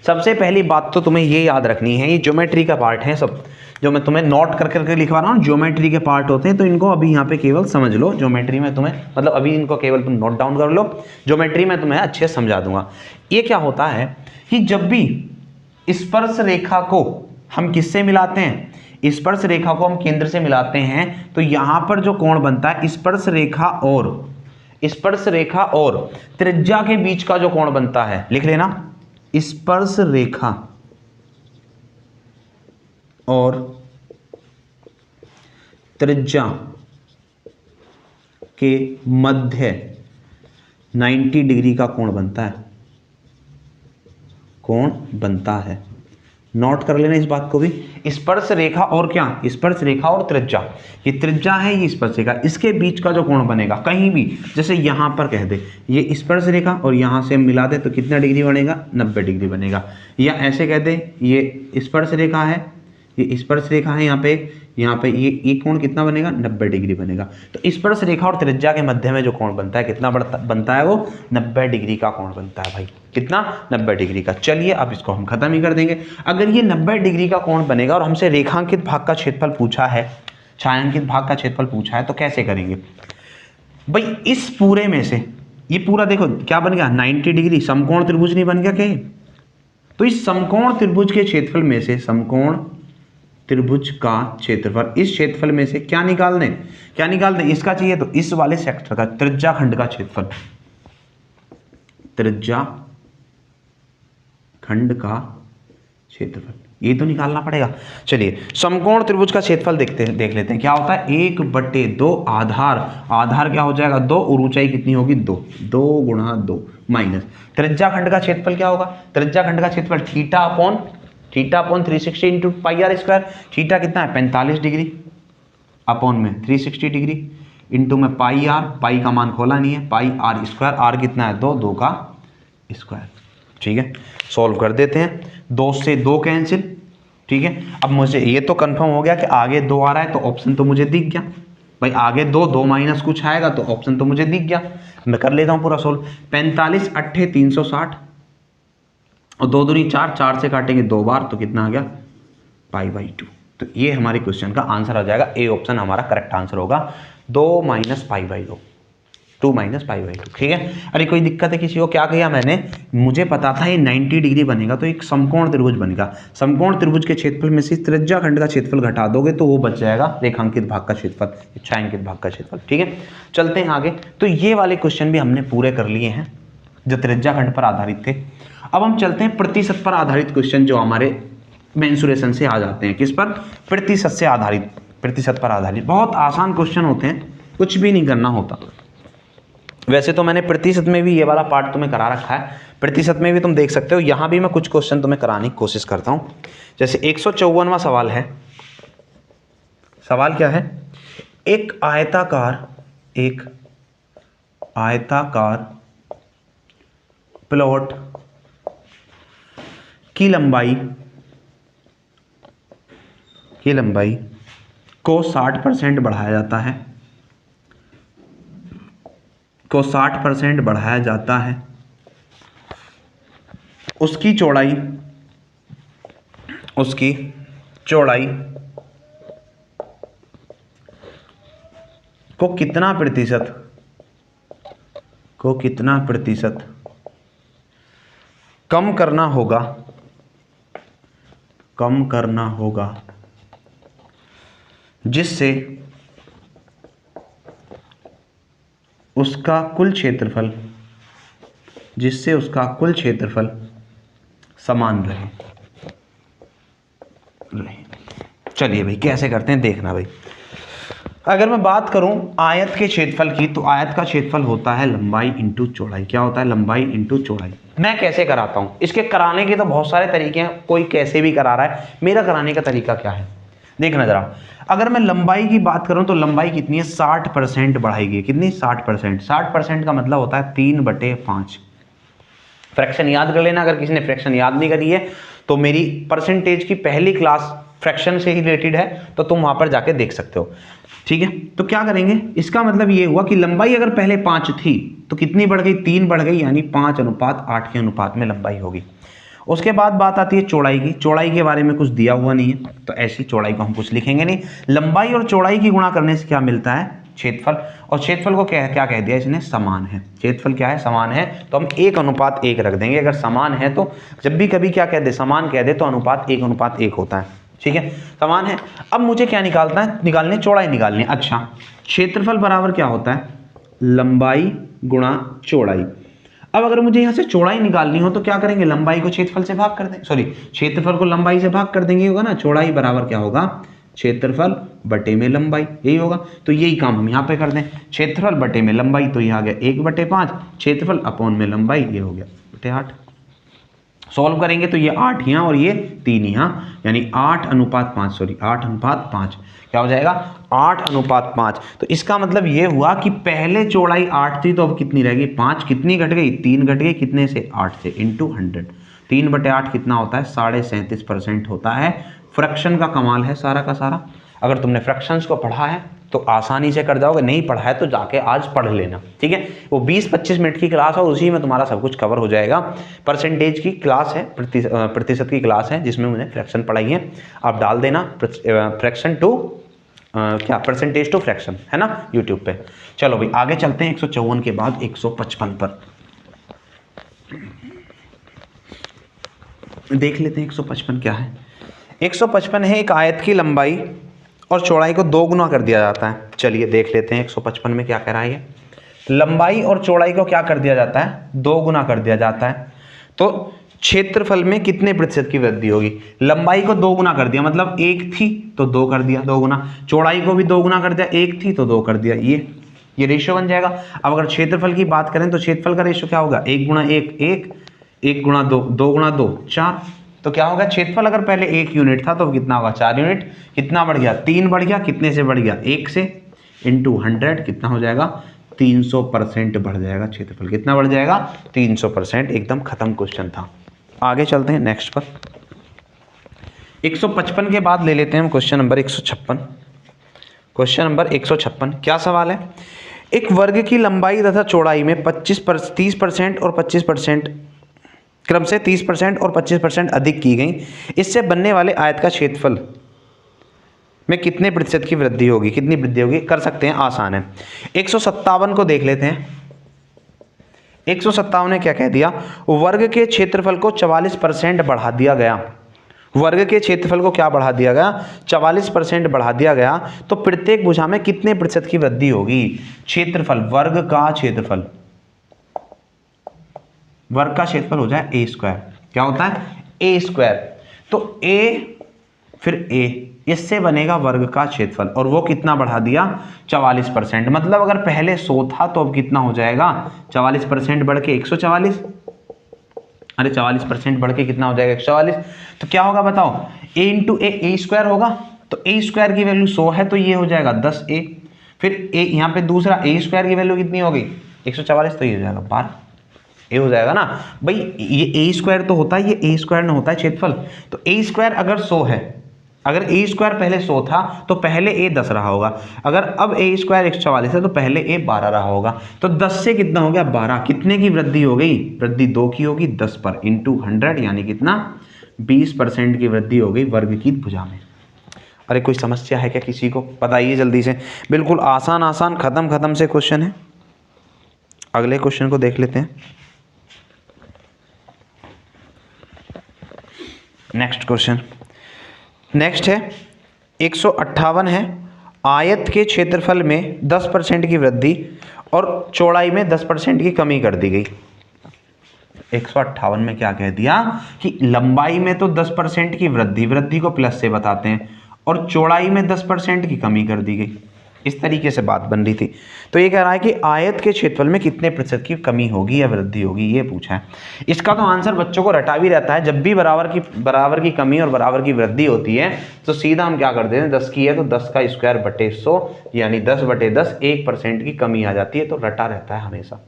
सबसे पहली बात तो तुम्हें ये याद रखनी है, ये ज्योमेट्री का पार्ट है सब, जो मैं तुम्हें नोट कर करके लिखवा रहा हूँ ज्योमेट्री के पार्ट होते हैं, तो इनको अभी यहाँ पे केवल समझ लो। ज्योमेट्री में तुम्हें मतलब अभी इनको केवल तुम नोट डाउन कर लो, ज्योमेट्री में तुम्हें अच्छे से समझा दूंगा। ये क्या होता है कि जब भी स्पर्श रेखा को हम किससे मिलाते हैं, स्पर्श रेखा को हम केंद्र से मिलाते हैं, तो यहां पर जो कोण बनता है स्पर्श रेखा और त्रिज्या के बीच का जो कोण बनता है, लिख लेना, स्पर्श रेखा और त्रिज्या के मध्य 90 डिग्री का कोण बनता है। नोट कर लेना इस बात को भी। स्पर्श रेखा और क्या, स्पर्श रेखा और त्रिज्या, ये त्रिज्या है, ये स्पर्श रेखा, इसके बीच का जो कोण बनेगा कहीं भी, जैसे यहां पर कह दे ये स्पर्श रेखा और यहां से मिला दे तो कितना डिग्री बनेगा, 90 डिग्री बनेगा। या ऐसे कह दे ये स्पर्श रेखा है, ये स्पर्श रेखा है, यहाँ पे ये कोण कितना बनेगा, 90 डिग्री बनेगा। तो स्पर्श रेखा और त्रिज्या के मध्य में जो कोण बनता है कितना बनता है, वो 90 डिग्री का कोण बनता है भाई। कितना, 90 डिग्री का। चलिए अब इसको हम खत्म ही कर देंगे। अगर ये 90 डिग्री का कोण बनेगा और हमसे रेखांकित भाग का क्षेत्रफल पूछा है, छायांकित भाग का क्षेत्रफल पूछा है, तो कैसे करेंगे भाई। इस पूरे में से ये पूरा देखो क्या बन गया, 90 डिग्री, समकोण त्रिभुज नहीं बन गया क्या? तो इस समकोण त्रिभुज के क्षेत्रफल में से, समकोण त्रिभुज का क्षेत्रफल, इस क्षेत्रफल में से क्या निकाल दें, इसका चाहिए तो इस वाले सेक्टर का त्रिज्या खंड का क्षेत्रफल, त्रिज्या खंड का क्षेत्रफल, ये तो निकालना पड़ेगा। चलिए समकोण त्रिभुज का क्षेत्रफल देख लेते हैं क्या होता है। 1/2 आधार क्या हो जाएगा, 2, और ऊंचाई कितनी होगी, 2 गुणा 2 माइनस त्रिज्या खंड का क्षेत्रफल क्या होगा, त्रिज्या खंड का क्षेत्रफल थीटा upon 360 into pi R square. थीटा कितना है, 45 डिग्री, अपॉन में 360 डिग्री, इंटू में पाई आर, पाई का मान खोला नहीं है, पाई आर स्क्वायर, आर कितना है, 2 का स्क्वायर। ठीक है, सॉल्व कर देते हैं। 2 से 2 कैंसिल। ठीक है, अब मुझे ये तो कंफर्म हो गया कि आगे 2 आ रहा है, तो ऑप्शन तो मुझे दिख गया भाई, आगे 2 माइनस कुछ आएगा तो ऑप्शन तो मुझे दिख गया। मैं कर लेता हूँ पूरा सोल्व। 45 8 360 और 2 दूनी 4, 4 से काटेंगे 2 बार तो कितना आ गया, π/2। तो ये हमारे क्वेश्चन का आंसर आ जाएगा, ए ऑप्शन हमारा करेक्ट आंसर होगा, 2 माइनस π/2, 2 माइनस π/2। ठीक है, अरे कोई दिक्कत है किसी को, क्या किया मैंने, मुझे पता था ये 90 डिग्री बनेगा तो एक समकोण त्रिभुज बनेगा, समकोण त्रिभुज के क्षेत्रफल में से त्रिज्या खंड का क्षेत्रफल घटा दोगे तो वो बच जाएगा रेखांकित भाग का क्षेत्रफल, छायांकित भाग का क्षेत्रफल। ठीक है, चलते हैं आगे। तो ये वाले क्वेश्चन भी हमने पूरे कर लिए हैं जो त्रिज्या खंड पर आधारित थे। अब हम चलते हैं प्रतिशत पर आधारित क्वेश्चन जो हमारे मेंसुरेशन से आ जाते हैं। किस पर, प्रतिशत से आधारित, प्रतिशत पर आधारित। बहुत आसान क्वेश्चन होते हैं, कुछ भी नहीं करना होता। वैसे तो मैंने प्रतिशत में भी ये वाला पार्ट तुम्हें करा रखा है, प्रतिशत में भी तुम देख सकते हो। यहाँ भी मैं कुछ क्वेश्चन तुम्हें कराने की कोशिश करता हूँ। जैसे 154वां सवाल है। सवाल क्या है, एक आयताकार प्लॉट की लंबाई को 60% बढ़ाया जाता है, उसकी चौड़ाई को कितना प्रतिशत कम करना होगा जिससे उसका कुल क्षेत्रफल समान रहे। चलिए भाई कैसे करते हैं देखना भाई। अगर मैं बात करूं आयत के क्षेत्रफल की, तो आयत का क्षेत्रफल होता है लंबाई इंटू चौड़ाई। क्या होता है, लंबाई इंटू चौड़ाई। मैं कैसे कराता हूं, इसके कराने के तो बहुत सारे तरीके हैं, कोई कैसे भी करा रहा है। मेरा कराने का तरीका क्या है देखना जरा। अगर मैं लंबाई की बात करूं तो लंबाई कितनी है, 60% बढ़ाएगी। कितनी, 60%। 60% का मतलब होता है 3/5। फ्रैक्शन याद कर लेना, अगर किसी ने फ्रैक्शन याद नहीं करी है तो मेरी परसेंटेज की पहली क्लास फ्रैक्शन से ही रिलेटेड है, तो तुम वहां पर जाके देख सकते हो। ठीक है, तो क्या करेंगे, इसका मतलब ये हुआ कि लंबाई अगर पहले 5 थी तो कितनी बढ़ गई, 3 बढ़ गई, यानी 5:8 के अनुपात में लंबाई होगी। उसके बाद बात आती है चौड़ाई की। चौड़ाई के बारे में कुछ दिया हुआ नहीं है, तो ऐसी चौड़ाई को हम कुछ लिखेंगे नहीं। लंबाई और चौड़ाई की गुणा करने से क्या मिलता है, क्षेत्रफल। और क्षेत्रफल को क्या क्या कह दिया इसने, समान है। क्षेत्रफल क्या है, समान है, तो हम 1:1 रख देंगे। अगर समान है तो जब भी कभी क्या कह दे, समान कह दे, तो अनुपात 1:1 होता है। ठीक है, समान है। अब मुझे क्या निकालना है, निकालने चौड़ाई निकालनी है। अच्छा, क्षेत्रफल बराबर क्या होता है, लंबाई गुणा चौड़ाई। अब अगर मुझे यहां से चौड़ाई निकालनी हो तो क्या करेंगे, लंबाई को क्षेत्रफल से भाग कर देंगे, सॉरी क्षेत्रफल को लंबाई से भाग कर देंगे, होगा ना। चौड़ाई बराबर क्या होगा, क्षेत्रफल बटे में लंबाई, यही होगा। तो यही काम हम यहाँ पे कर दें, क्षेत्रफल बटे में लंबाई, तो ये आ गया 1/5, क्षेत्रफल अपॉन में लंबाई, ये हो गया 8। सॉल्व करेंगे तो ये 8 यहाँ और ये 3 यहाँ, यानी 8:5, सॉरी 8:5 क्या हो जाएगा, 8:5। तो इसका मतलब ये हुआ कि पहले चौड़ाई 8 थी, तो अब कितनी रहेगी, 5। कितनी घट गई, 3 घट गई, कितने से, 8 से, इंटू 100। 3/8 कितना होता है, 37.5% होता है। फ्रैक्शन का कमाल है सारा का सारा। अगर तुमने फ्रैक्शंस को पढ़ा है तो आसानी से कर जाओगे, नहीं पढ़ा है तो जाके आज पढ़ लेना। ठीक है, वो 20-25 मिनट की क्लास है और उसी में तुम्हारा सब कुछ कवर हो जाएगा। परसेंटेज की क्लास है, प्रतिशत की क्लास है, जिसमें मैंने फ्रैक्शन पढ़ाई है। आप डाल देना फ्रैक्शन टू क्या, परसेंटेज टू फ्रैक्शन, है ना, यूट्यूब पे। चलो भाई आगे चलते हैं 154 के बाद 155 पर देख लेते हैं। 155 क्या है, 155 है एक आयत की लंबाई और चौड़ाई को 2 गुना कर दिया जाता है। चलिए देख लेते हैं 155 में क्या कह रहा है ये। लंबाई और चौड़ाई को क्या कर दिया जाता है, 2 गुना कर दिया जाता है। तो क्षेत्रफल में कितने प्रतिशत की वृद्धि होगी, लंबाई को 2 गुना कर दिया, मतलब 1 थी तो 2 कर दिया, 2 गुना। चौड़ाई को भी 2 गुना कर दिया, 1 थी तो 2 कर दिया, ये रेशियो बन जाएगा। अब अगर क्षेत्रफल की बात करें तो क्षेत्रफल का रेशियो क्या होगा, 1 गुणा 1 1, 1 गुणा 2 2 गुणा 2 4। तो क्या होगा, क्षेत्रफल अगर पहले 1 यूनिट था तो कितना होगा, 4 यूनिट। कितना बढ़ गया, 3 बढ़ गया, कितने से बढ़ गया, 1 से, इंटू 100 कितना हो जाएगा, 300% बढ़ जाएगा क्षेत्रफल। कितना बढ़ जाएगा, 300%। एकदम खत्म क्वेश्चन था। आगे चलते हैं नेक्स्ट पर। 155 के बाद ले लेते हैं हम क्वेश्चन नंबर 156। क्वेश्चन नंबर 156 क्या सवाल है, एक वर्ग की लंबाई तथा चौड़ाई में 30% और 25% क्रम से 30% और 25% अधिक की गई, इससे बनने वाले आयत का क्षेत्रफल में कितने प्रतिशत की वृद्धि होगी, कितनी वृद्धि होगी, कर सकते हैं, आसान है। 157 को देख लेते हैं। 157 ने क्या कह दिया, वर्ग के क्षेत्रफल को 44% बढ़ा दिया गया। वर्ग के क्षेत्रफल को क्या बढ़ा दिया गया, 44% बढ़ा दिया गया, तो प्रत्येक भुजा में कितने प्रतिशत की वृद्धि होगी। क्षेत्रफल, वर्ग का क्षेत्रफल, वर्ग का क्षेत्रफल हो जाए a स्क्वायर, क्या होता है, a स्क्वायर। तो a फिर a, इससे बनेगा वर्ग का क्षेत्रफल, और वो कितना बढ़ा दिया, 44%। मतलब अगर पहले 100 था तो अब कितना हो जाएगा, 44% बढ़ के 144, अरे 44% बढ़ के कितना हो जाएगा, 144। तो क्या होगा बताओ, a इंटू ए स्क्वायर होगा, तो a स्क्वायर की वैल्यू 100 है, तो ये हो जाएगा 10a। फिर a यहाँ पे दूसरा a स्क्वायर की वैल्यू कितनी होगी, 144, तो ये हो जाएगा 12, ए हो जाएगा ना भाई। ये ए स्क्वायर तो होता है, ये ए स्क्वायर ना होता है क्षेत्रफल। तो ए स्क्वायर अगर 100 है, अगर ए स्क्वायर पहले 100 था तो पहले ए 10 रहा होगा। अगर अब ए स्क्वायर 144 है तो पहले ए 12 रहा होगा। तो 10 से कितना हो गया, 12। कितने की वृद्धि हो गई, वृद्धि 2 की होगी, 10 पर इंटू 100, यानी कितना, 20% की वृद्धि हो गई वर्ग की भुजा में। अरे कोई समस्या है क्या किसी को, बताइए जल्दी से। बिल्कुल आसान आसान, खत्म से क्वेश्चन है। अगले क्वेश्चन को देख लेते हैं। नेक्स्ट क्वेश्चन, नेक्स्ट है 158 है, आयत के क्षेत्रफल में 10% की वृद्धि और चौड़ाई में 10% की कमी कर दी गई। 158 में क्या कह दिया कि लंबाई में तो 10% की वृद्धि को प्लस से बताते हैं, और चौड़ाई में 10% की कमी कर दी गई। इस तरीके से बात बन रही थी। तो ये कह रहा है कि आयत के क्षेत्रफल में कितने प्रतिशत की कमी होगी या वृद्धि होगी, ये पूछा है। इसका तो आंसर बच्चों को रटा भी रहता है। जब भी बराबर की कमी और बराबर की वृद्धि होती है तो सीधा हम क्या करते हैं, 10 की है तो 10 का स्क्वायर बटे 100, यानी 10/10, 1% की कमी आ जाती है। तो रटा रहता है हमेशा।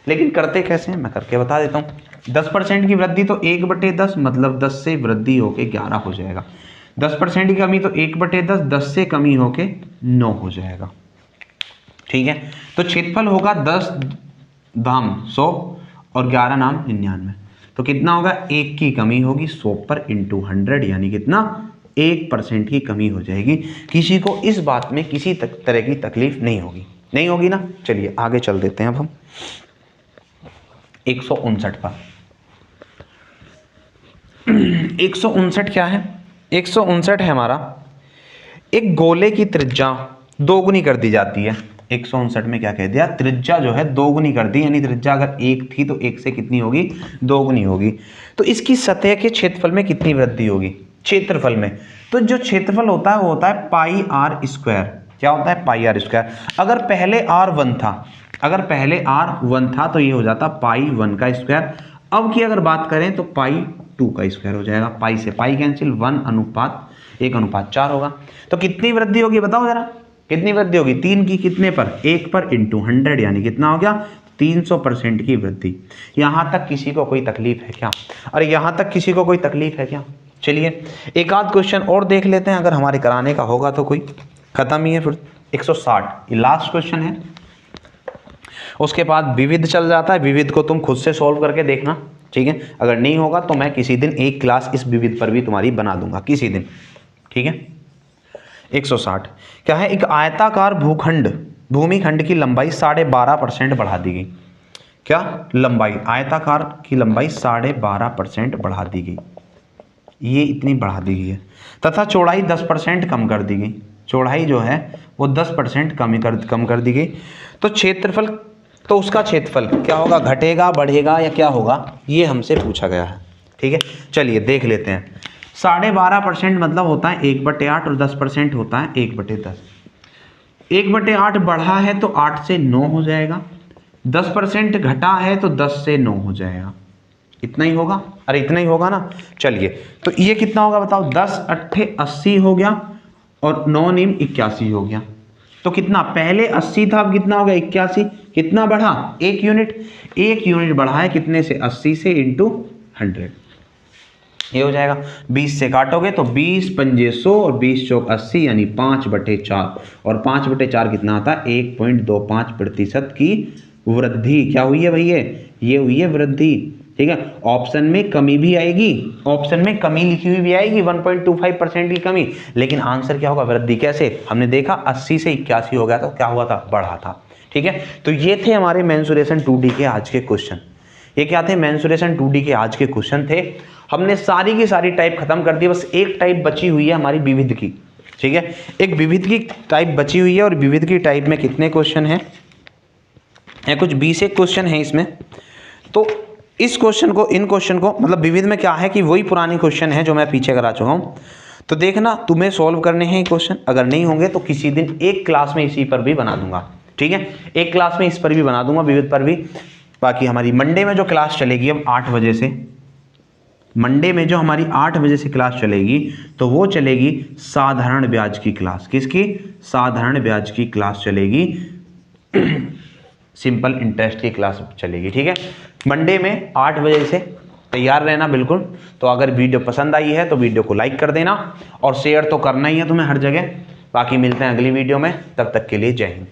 लेकिन करते कैसे हैं, मैं करके बता देता हूँ। 10% की वृद्धि तो 1/10, मतलब 10 से वृद्धि होके 11 हो जाएगा। 10% की कमी तो 1/10, 10 से कमी होके 9 हो जाएगा। ठीक है, तो क्षेत्रफल होगा 10 धाम 100 और 11 नाम 99, तो कितना होगा, 1 की कमी होगी 100 पर इंटू 100, यानी कितना 1% की कमी हो जाएगी। किसी को इस बात में किसी तरह की तकलीफ नहीं होगी, नहीं होगी ना। चलिए आगे चल देते हैं अब हम 159 पर। 159 क्या है, 159 है हमारा, एक गोले की त्रिज्या दोगुनी कर दी जाती है। 159 में क्या कह दिया, त्रिज्या जो है दोगुनी कर दी, यानी त्रिज्या अगर 1 थी तो 1 से कितनी होगी, दोगुनी होगी। तो इसकी सतह के क्षेत्रफल में कितनी वृद्धि होगी, क्षेत्रफल में। तो जो क्षेत्रफल होता है वो होता है पाई आर स्क्वायर। क्या होता है, पाई आर स्क्वायर। अगर पहले आर 1 था, अगर पहले आर 1 था तो ये हो जाता पाई 1 का स्क्वायर। अब की अगर बात करें तो पाई 2 का स्क्वायर हो जाएगा। पाई से पाई कैंसिल, 1:1:4 होगा। तो कितनी वृद्धि होगी बताओ जरा, कितनी वृद्धि होगी, 3 की कितने पर, 1 पर इंटू 100, यानी कितना हो गया 300% की वृद्धि। यहां तक किसी को कोई तकलीफ है क्या, अरे यहां तक किसी को कोई तकलीफ है क्या। चलिए एक आध क्वेश्चन और देख लेते हैं, अगर हमारे कराने का होगा तो, कोई खत्म ही है फिर। 160 ये लास्ट क्वेश्चन है, उसके बाद विविध चल जाता है। विविध को तुम खुद से सॉल्व करके देखना, ठीक है। अगर नहीं होगा तो मैं किसी दिन एक क्लास इस विविध पर भी तुम्हारी बना दूंगा किसी दिन, ठीक है। 160 क्या है, एक आयताकार भूमिखंड की लंबाई 12.5% बढ़ा दी गई। क्या लंबाई, आयताकार की लंबाई 12.5% बढ़ा दी गई, ये इतनी बढ़ा दी गई है, तथा चौड़ाई 10% कम कर दी गई। चौड़ाई जो है वो 10% कम कर दी गई। तो क्षेत्रफल, तो उसका क्षेत्रफल क्या होगा, घटेगा बढ़ेगा या क्या होगा, ये हमसे पूछा गया है, ठीक है। चलिए देख लेते हैं। 12.5% मतलब होता है 1/8 और 10% होता है 1/10। 1/8 बढ़ा है तो 8 से 9 हो जाएगा, 10% घटा है तो 10 से 9 हो जाएगा। इतना ही होगा, अरे इतना ही होगा ना। चलिए तो ये कितना होगा बताओ, 10×8 80 हो गया और 9×9 81 हो गया। तो कितना, पहले 80 था अब कितना हो गया 81, कितना बढ़ा 1 यूनिट, 1 यूनिट बढ़ा है कितने से, 80 से इंटू 100, ये हो जाएगा। 20 से काटोगे तो 20×5 100 और 20×4 80, यानी 5/4, और 5/4 कितना आता है 1.25% की वृद्धि। क्या हुई है भैया, ये हुई है वृद्धि, ठीक है। ऑप्शन में कमी भी आएगी, ऑप्शन में कमी लिखी हुई भी आएगी 1.25% की कमी, लेकिन आंसर क्या होगा, वृद्धि। कैसे, हमने देखा 80 से 81 हो गया तो क्या हुआ था, बढ़ा था, ठीक है। तो ये थे हमारे मेंसुरेशन 2D के आज के क्वेश्चन। ये क्या थे, मेंसुरेशन 2D के आज के क्वेश्चन थे। हमने सारी की सारी टाइप खत्म कर दी, बस एक टाइप बची हुई है हमारी विविध की, ठीक है। एक विविध की टाइप बची हुई है, और विविध की टाइप में कितने क्वेश्चन हैं, कुछ 20 क्वेश्चन हैं इसमें। तो इस क्वेश्चन को, इन क्वेश्चन को, मतलब विविध में क्या है कि वही पुरानी क्वेश्चन है जो मैं पीछे करा चुका हूँ। तो देखना, तुम्हें सॉल्व करने हैं क्वेश्चन, अगर नहीं होंगे तो किसी दिन एक क्लास में इसी पर भी बना दूंगा, ठीक है। एक क्लास में इस पर भी बना दूंगा, विविध पर भी। बाकी हमारी मंडे में जो क्लास चलेगी अब 8 बजे से, मंडे में जो हमारी 8 बजे से क्लास चलेगी, तो वो चलेगी साधारण ब्याज की क्लास। किसकी, साधारण ब्याज की क्लास चलेगी, सिंपल इंटरेस्ट की क्लास चलेगी, ठीक है। मंडे में 8 बजे से तैयार रहना बिल्कुल। तो अगर वीडियो पसंद आई है तो वीडियो को लाइक कर देना, और शेयर तो करना ही है तुम्हें हर जगह। बाकी मिलते हैं अगली वीडियो में, तब तक के लिए जय हिंद।